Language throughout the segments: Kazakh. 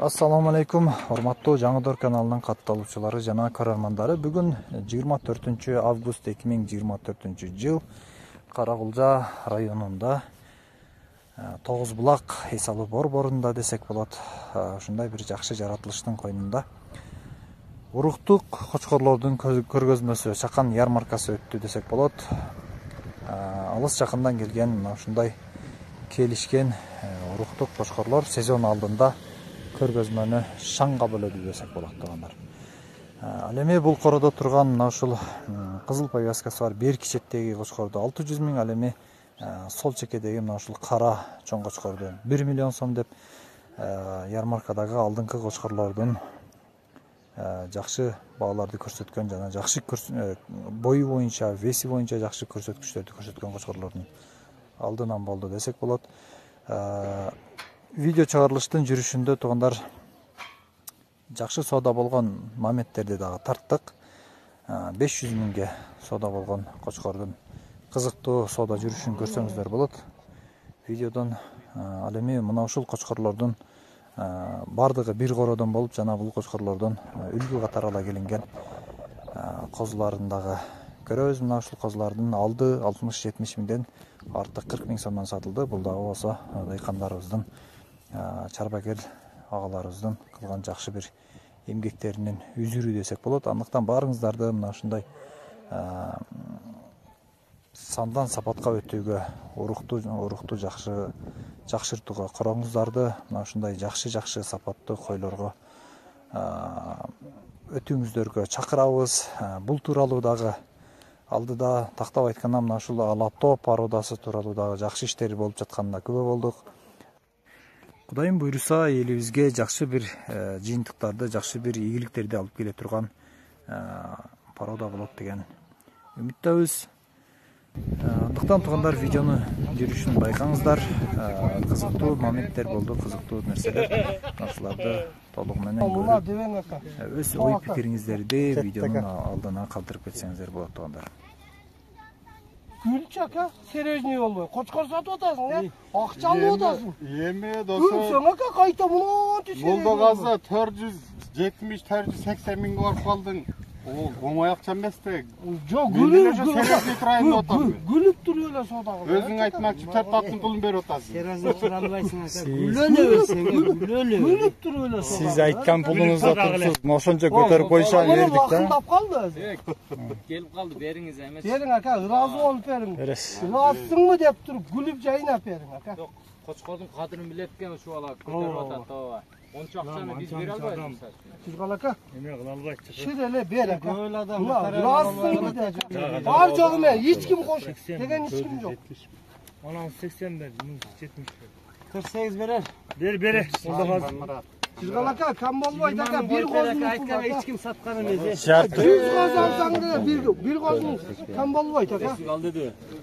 Assalamu алейкум, урматтуу Жаңыдор каналынын катталуучулары жана көрөрмандары. Бүгүн 24 август 2024 жыл Каракулжа районунда Тогузбулак Эсалуу борборунда десек болот. Ушундай бир жакшы жаратылыштын койнунда уруктук кочкорлордун көргөзмөсү, чакан ярмаркасы өттү десек болот. Алыс жакындан келген ушундай келишкен уруктук кочкорлор сезон алдында көргөзмөнү шаңга бөлөдү десек болот туугандар. Ал эми бул короодо турган мына ушул кызыл повязкасы бар берки четтеги кочкорду 600 000, ал эми сол чекедеги мына ушул кара чоң кочкорду 1 миллион сом деп ярмаркадагы алдыңкы кочкорлордун жакшы бааларды көрсөткөн жана жакшы бою боюнча, веси боюнча жакшы көрсөткүчтөрдү көрсөткөн кочкорлордун алдынан болду десек болот. Видео чыгарылыштын жүрүшүндө туугандар жакшы соода болгон маметтерди дагы тарттык. 500 000ге соода болгон кочкордун кызыктуу соода жүрүшүн көрсөңүздөр болот. Видеодон ал эми мына ушул кочкорлордун бардыгы бир короодон болуп, жана бул кочкорлордон үлгү катары ала келинген козуларын дагы көрөбүз. Мына ушул козулардын алды 60-70 000ден артык 40 000 сомдон сатылды. Бул дагы болсо дыйкандарыбыздын, чарбакер агаларыбыздын кылган жакшы бир эмгектеринин үзүрү десек болот. Андыктан баарыңыздарды мына ушундай сандан сапатка өтүүгө, урукту жакшыртууга, короңуздарды мына ушундай жакшы сапаттуу койлорго өтүүңүздөргө чакырабыз. Бул тууралуу дагы алдыда тактап айтканда мына ушул алато породасы тууралуу дагы жакшы иштер болуп жатканына күбө болдук. Кудайым буйруса элибизге жакшы бир жыйынтыктарды, жакшы бир ийгиликтерди алып келе турган порода болот деген үмүттөбүз. Андыктан туугандар видеону жүрүшүн байкаңыздар. Кызыктуу моменттер болду, кызыктуу нерселер. Ошолорду толугу менен өз ой пикириңиздерди видеонун алдына калтырып кетсеңиздер болот туугандар. Gülçak ha, serejni olmuyor. Koçkor satып атасың, акча алып атасың. Эме досо. Гүлсөң ака кайта муну тишере. Бул газда 470-480 000 барып калдың. Ол оңой акча эмес да. Жок, гүлүп туруп эле соода кылып. Өзүң айтмакчы 4 аттын пулун берип атасың. Сережни тура албайсың ака. Гүлөнө берсең, гүлүп туруп эле соода. Сиз айткан пулуңузду турсуз, ошончо көтөрүп койсо бердик да. Акылдап калды. Келип калды, бериңиз эмес. Бериң ака, ыраазы болуп бериң. Ыраазысыңбы деп туруп гүлүп жайнап бериң ака. Жок, кочкордун кадырын билет экен ушул бала көтөрүп атат ооба. Онча акчаны биз бере албайбыз. Чыгал ака. Эме кыла албайт. Шир эле бер ака. Ыраазысыңбы деп. Бар жок эме, эч ким кош деген эч ким жок. Анан 80 бер, 70 бер. 48 берер. Бер. Чыгал ака, кам болбойт ака, бир козун айткан эч ким саткан эмес. 100 коз алсаң да бир козун кам болбойт ака.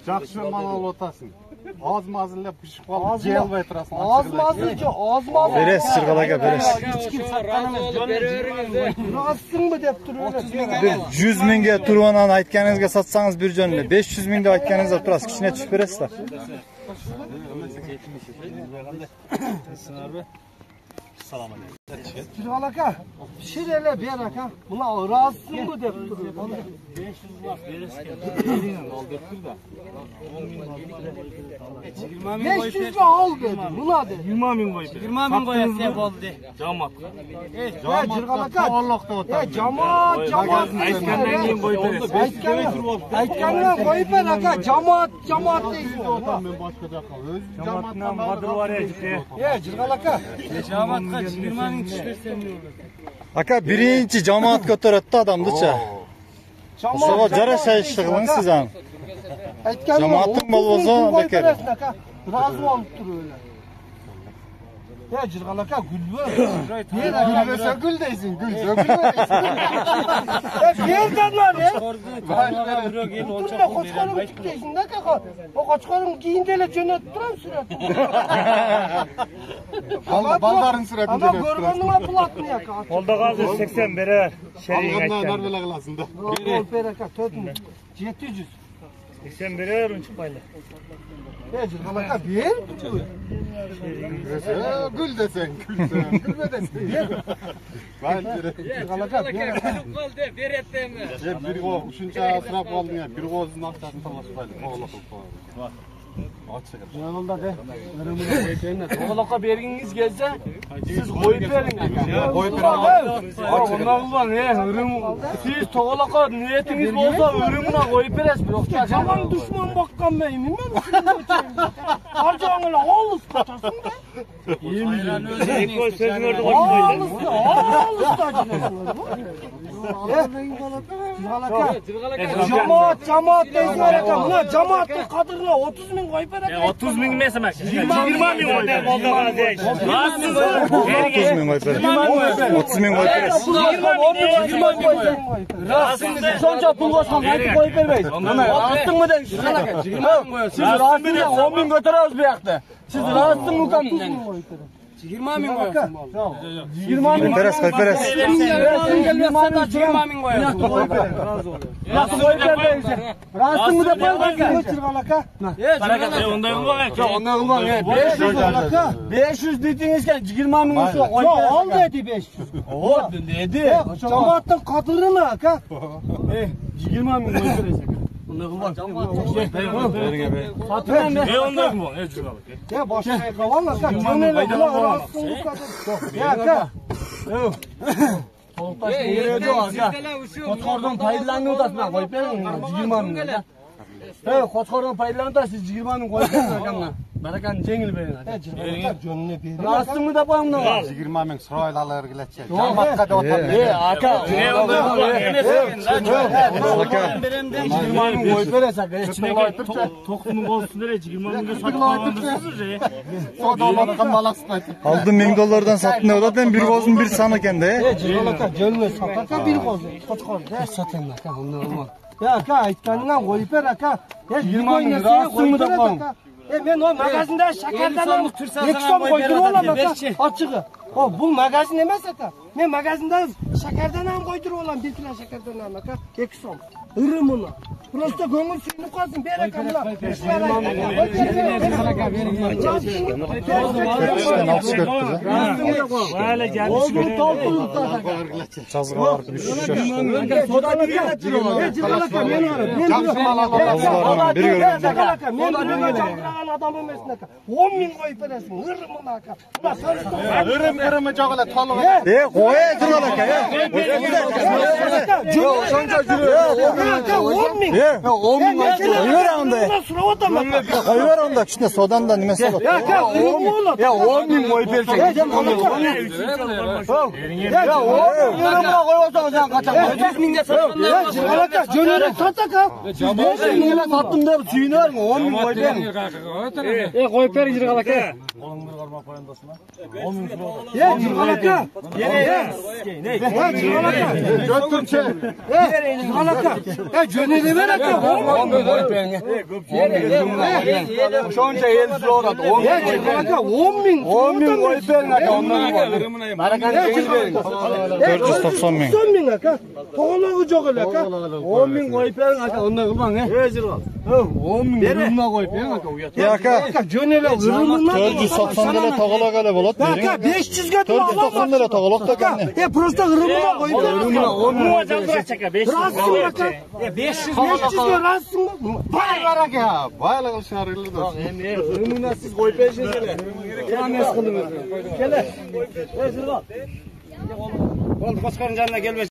Жакшы мал алып атасың. Аз-мазылап пишип калып, жей албай турасың. Аз-мазы жок, аз-мазы. Бересиз, Чыргал ака, бересиз. Эч ким саткан эмес, ыраазысыңбы деп туруп эле. 100 000ге туруп анан айтканыңызга сатсаңыз бир жөн эле. 500 000 деп айтканыңызда турасыз, кичине түшүп бересиз да. Салам алейкум. Чыргал ака, шир эле бер ака. Мына ыраазысыңбы деп туруп. 500 бак бересиз. Ал деп тур да. 500 га ал dedi. Muna dedi. 20 000 koyup. 20 000 koyup oldu. Camat. Çırgal aka. Camat. Aytkandan keyin koyup beresiz. Aytkandan koyup ber aka. Camat deysiz ota. Men başka jaka. Öz Camatdan kadro var ya. Çırgal aka. Camatga 20 000 түшпөсөң не болот? Ака, биринчи жамаат көтөрөт да адамдыча. Ошого жараша иш кылыңыз сиз аны. Жамааттын болбосо бекер. Разы болуп туруп эле. Çırgal aka gülbö. gülböse gül deysin, gülsö gül deysin. Berden lan ya. Бирок эл онча Koçkorun deysin de kaka. O koçkorun giyinde ele jönötüp turam sürekli. Baldarın sürekli Ama görgönüme pulatını yaka. Olda gazı 80 berer. Şeriğin Algınlar aytkan. nar bele kılasın da. Ol peraka 400. 700. Sen beraber çıkmayla. Alaka bir. Gül desen, gül desen. Ben Alaka bir. Qoldi, beretdimi? bir o üçüncü asrap aldın ya. Bir oğuzun akçasını tamamlayalım. Oğlak ol. Yanında de. Toğlaka berginiz gelse siz koyup verin. Koyup verin. Ondan ulan siz toğlaka niyetiniz olsa ürününe koyup veresiz. Yoksa Yaman düşman bakkan beyim. Harcağını oğluz kaçasın be. Eko sözün orada Oğluz Cemaat desin alaka. Buna cemaatin kadırına 30 bin koyup verin. 30 bin mesela 20 bin koyup verin. 30 bin koyup verin. 30 bin koyup verin. Sonca pul koşkan haydi koyup vermeyiz. Rahatsın mı den? Siz rahatsın ya 10 bin götürüyoruz bir yakta. Siz rahatsın mı tam? 20 bin koyuyorsun. 20 bin Koyperes. 20 bin koyuyorsun. Nasıl koyup vermeyiz? Rahatsın mı da koyuyorsun? Alaka. Ondan olmaz. 500 dediğinizken 20 bin koyuyorsun. Al dedi 500. O dedi. Cemaatin kadırına alaka. 20 bin koyuyorsun. Satıran ne? Ne ondan bu? Ya başka kalan alaka. Cönele buna rahatsın bu kadar. Ya alaka. Toltaş vuruyordu aga. Koçkordan paylarını odasına koyup verin. 20 bin aga. Koçkordan paylarını da siz 20 bin koyup verin aga. Barakan cengil verin aga. Cönele bir. Rahatsın mı da koyun da var? 20 bin sıraylalar gilecek. Cemaat da otur. Aka. Ne oldu? Aka. 20 bin koyup verin aga. Tokumun olsun nereye 20 bin de satın. Sodalatkan balak sıkıntı. Aldın $1000'dan sattın o da bir kozun bir sanı kendi. Alaka cönele sataka bir koz. Koçkor. Satın alaka. Onlar olmaz. Ya alaka aytkanından koyup ver alaka. 20 bin rahatsın mı da koyun? Ben o magazinde şekerden eksom koydurup olam aka açığı. O bu magazin emez aka. Ne magazinde şekerden ham koydurup olam 1 kilo şekerden ham aka eksom. Irımını. Prosta göngül suyunu koysun bir aka bula. Böyle gelmiş göre. Çazgı var bir şişe. Bir görün. Adamın mesine aka. 10 bin koyup veresin. Irımını aka. Kırımı çok öyle tolu. Koya dur alaka ya. Koyver onda. Koyver onda. İşte sodan da nimesi olur. Ya 10 bin koyup verecek. Ya 10 bin koyuyorsan sen kaçak. 30 bin de satın. Cönere sataka. 5 bin lira sattım da suyunu var mı? 10 bin koyup verin. Koyup verin cirgalaka. Ya cirgalaka. Götürçe. Cirgalaka. Ya cönere ver aka. 10 bin koyup verin. Şonca el sonra 10 Ya cirgalaka 10 bin. 10 bin koyup verin aka ondan koyup. Barakan cengiz verin. 490 bin. 90 bin aka. Toğlağı çok öyle aka. 10 bin koyup verin aka ondan kurban he. 10 bin ürününe koyup verin aka. Ya aka. Aka cönele ırımına. 490 lira tağala gale bolat. Aka 500 götür alamaz. 490 lira tağala da Aka. kendi. Ya prosta ırımına koyup ver. Ürününe 10 bin koyup verin. Rahatsın aka. 500 lira rahatsın mı? Vay varak ya. Vay lan şarkılı da. Ürününe siz koyup verirsiniz hele. Kenan eskildiniz. Gel. Oldu başkanın canına gelmez.